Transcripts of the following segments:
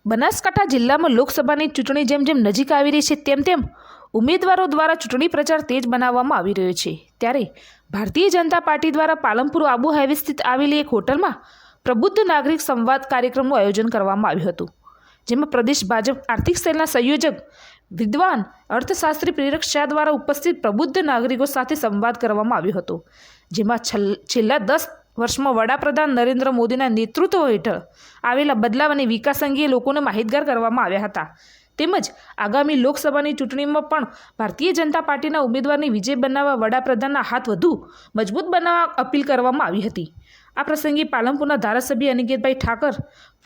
બનાસકાંઠા જિલ્લામાં લોકસભાની ચૂંટણી જેમ જેમ નજીક આવી રહી છે તેમ ઉમેદવારો દ્વારા ચૂંટણી પ્રચાર તેજ બનાવવામાં આવી રહ્યો છે। ત્યારે ભારતીય જનતા પાર્ટી દ્વારા પાલનપુર આબુ હાઈવે સ્થિત આવેલી એક હોટલમાં પ્રબુદ્ધ નાગરિક સંવાદ કાર્યક્રમનું આયોજન કરવામાં આવ્યું હતું, જેમાં પ્રદેશ ભાજપ આર્થિક સેલના સંયોજક વિદ્વાન અર્થશાસ્ત્રી પ્રેરક શાહ દ્વારા ઉપસ્થિત પ્રબુદ્ધ નાગરિકો સાથે સંવાદ કરવામાં આવ્યો હતો, જેમાં છેલ્લા 10 વર્ષમાં વડાપ્રધાન નરેન્દ્ર મોદીના નેતૃત્વ હેઠળ આવેલા બદલાવ અને વિકાસ અંગે લોકોને માહિતગાર કરવામાં આવ્યા હતા। તેમજ આગામી લોકસભાની ચૂંટણીમાં પણ ભારતીય જનતા પાર્ટીના ઉમેદવારની વિજય બનાવવા વડાપ્રધાનના હાથ વધુ મજબૂત બનાવવા અપીલ કરવામાં આવી હતી। આ પ્રસંગે પાલનપુરના ધારાસભ્ય અનિકેતભાઈ ઠાકર,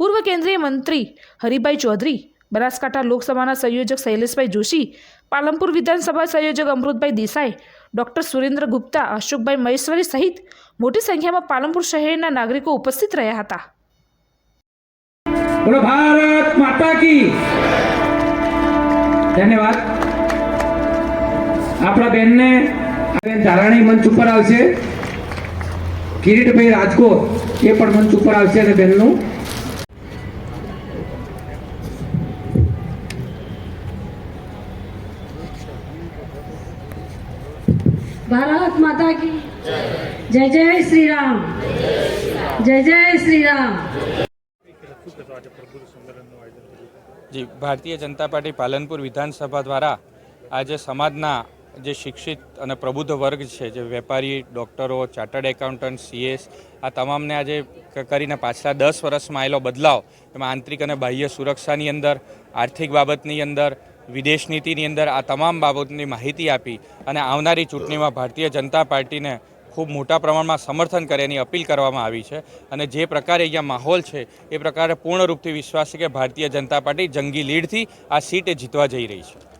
પૂર્વ કેન્દ્રીય મંત્રી હરિભાઈ ચૌધરી, બનાસકાંઠા લોકસભાના સંયોજક શૈલેષભાઈ જોશી, પાલનપુર વિધાનસભા સંયોજક અમૃતભાઈ દેસાઈ, ડૉક્ટર સુરેન્દ્ર ગુપ્તા, અશોકભાઈ મહેશ્વરી સહિત મોટી સંખ્યામાં પાલનપુર શહેરના નાગરિકો ઉપસ્થિત રહ્યા હતા। બોલો ભારત માતા કી ધન્યવાદ। આપણા બેનને બેન ધારાણી મંચ ઉપર આવશે, કિરીટભાઈ રાજકોટ એ પણ મંચ ઉપર આવશે અને બેનનું भारत माता की जय जय श्री राम, जय जय श्री राम। जी, भारतीय जनता पार्टी पालनपुर विधानसभा द्वारा आज समाजना जे शिक्षित और प्रबुद्ध वर्ग है, जो वेपारी, डॉक्टरों, चार्टर्ड एकाउंटન્ટ, सीएस आ तमामने आज करीने पाछला 10 वर्ष में आवेलो बदलाव एमां आंतरिक और बाह्य सुरक्षानी अंदर, आर्थिक बाबतनी अंदर, विदेश नीतिनी अंदर आ तमाम बाबतनी माहिती आपी अने आवनारी चूंटणीमां भारतीय जनता पार्टी ने खूब मोटा प्रमाण में समर्थन करे एनी अपील करवामां आवी छे। अने जे प्रकारे अहींया माहोल है ए प्रकारे पूर्ण रूपथी विश्वास है कि भारतीय जनता पार्टी जंगी लीडथी आ सीट जीतवा जई रही है।